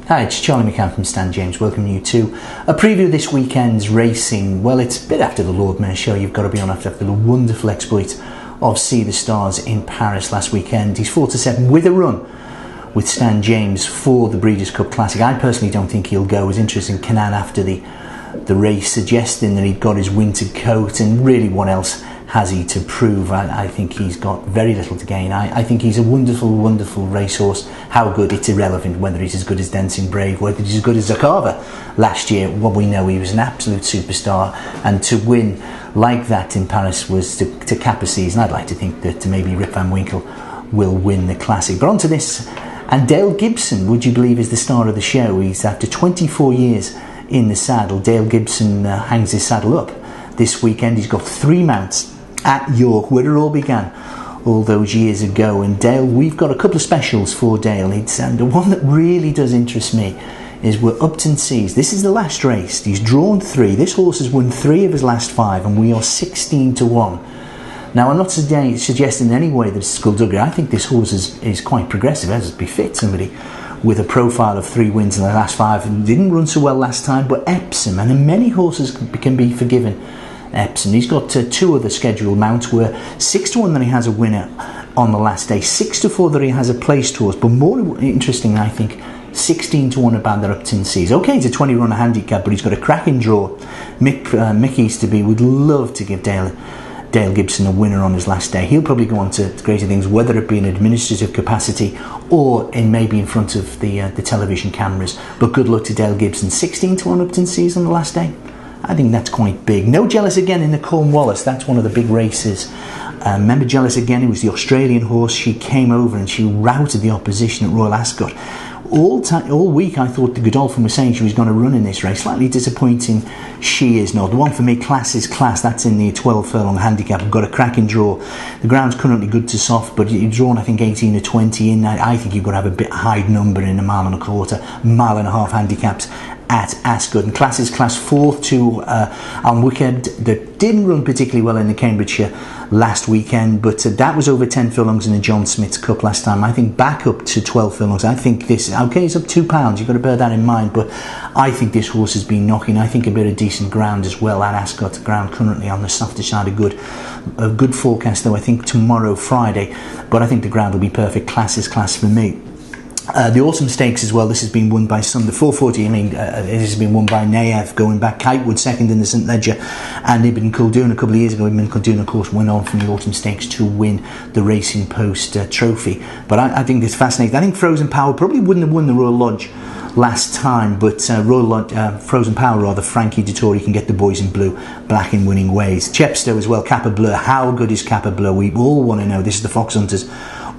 Hi, it's Charlie McCann from Stan James, welcoming you to a preview of this weekend's racing. Well, it's a bit after the Lord Mayor show. You've got to be on after the wonderful exploit of See the Stars in Paris last weekend. He's 4-7 with a run with Stan James for the Breeders' Cup Classic. I personally don't think he'll go. It was interesting, Canaan after the race suggesting that he'd got his winter coat, and really what else has he to prove? I think he's got very little to gain. I think he's a wonderful, wonderful racehorse. How good, it's irrelevant whether he's as good as Dancing Brave, whether he's as good as Zakava last year. What we know, he was an absolute superstar, and to win like that in Paris was to cap a season. I'd like to think that maybe Rip Van Winkle will win the Classic. But on to this, and Dale Gibson, would you believe, is the star of the show. He's after 24 years in the saddle. Dale Gibson hangs his saddle up this weekend. He's got 3 mounts at York, where it all began all those years ago. And Dale, we've got a couple of specials for Dale. And the one that really does interest me is we're Upton Seas. This is the last race. He's drawn 3. This horse has won 3 of his last 5, and we are 16-1. Now, I'm not suggesting in any way that it's skullduggery. I think this horse is quite progressive, as it befits somebody with a profile of 3 wins in the last 5. Didn't run so well last time, but Epsom, and many horses can be forgiven Epsom. He's got 2 other scheduled mounts, where 6-1 that he has a winner on the last day, 6-4 that he has a placed horse, but more interesting, I think, 16-1 about the Upton Seas. Okay, it's a 20-run handicap, but he's got a cracking draw. Mick Easterby would love to give Dale Gibson a winner on his last day. He'll probably go on to greater things, whether it be in administrative capacity or maybe in front of the television cameras. But good luck to Dale Gibson. 16-1 Upton Seas on the last day. I think that's quite big. No Jealous Again in the Cornwallis. That's one of the big races. Remember Jealous Again? It was the Australian horse. She came over and she routed the opposition at Royal Ascot. All week I thought the Godolphin was saying she was going to run in this race. Slightly disappointing she is not. The one for me, Class is Class. That's in the 12 furlong handicap. I've got a cracking draw. The ground's currently good to soft, but you've drawn, I think, 18 or 20 in. I think you've got to have a bit high number in a 1.25 miles, mile and a half handicaps at Ascot. And Class is Class 4th to Wicked, that didn't run particularly well in the Cambridgeshire last weekend, but that was over 10 furlongs in the John Smith's Cup last time. I think back up to 12 furlongs. I think this, okay, it's up £2, you've got to bear that in mind, but I think this horse has been knocking. I think a bit of decent ground as well at Ascot. The ground currently on the softer side. A good forecast though, I think tomorrow, Friday, but I think the ground will be perfect. Class is Class for me. The Autumn Stakes as well. This has been won by some. The 440, it has been won by Naev, going back. Kitewood second in the St Ledger, and Ibn Khaldun a couple of years ago. Ibn Khaldun, of course, went on from the Autumn Stakes to win the Racing Post trophy. But I think it's fascinating. I think Frozen Power probably wouldn't have won the Royal Lodge last time, but Frozen Power, Frankie Dettori can get the boys in blue, black in winning ways. Chepstow as well, Kappa Bleu. How good is Kappa Bleu? We all want to know. This is the Fox Hunters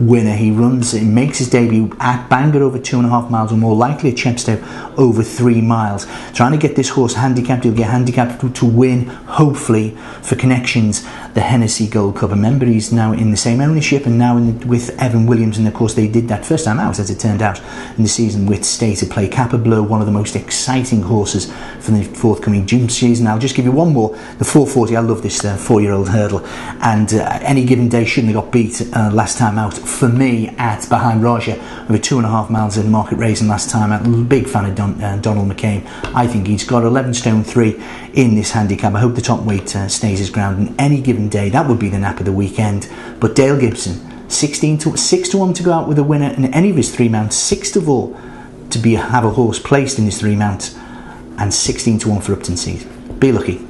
winner. He makes his debut at Bangor over 2.5 miles, or more likely at Chepstow over 3 miles. Trying to get this horse handicapped. He'll get handicapped to win, hopefully, for Connections, the Hennessy Gold Cup. Remember, he's now in the same ownership and now with Evan Williams, and of course they did that first time out, as it turned out, in the season with Stay to Play. Kappa Bleu, one of the most exciting horses for the forthcoming June season. I'll just give you one more. The 440, I love this 4-year-old hurdle, and Any Given Day shouldn't have got beat last time out for me at Behind Raja over 2.5 miles in Market Racing last time out. I'm a big fan of Donald McCain. I think he's got 11 stone 3 in this handicap. I hope the top weight stays his ground. And Any Given Day, that would be the nap of the weekend. But Dale Gibson, 6-1 to go out with a winner in any of his 3 mounts, 6-4 to have a horse placed in his 3 mounts, and 16-1 for Upton Seas. Be lucky.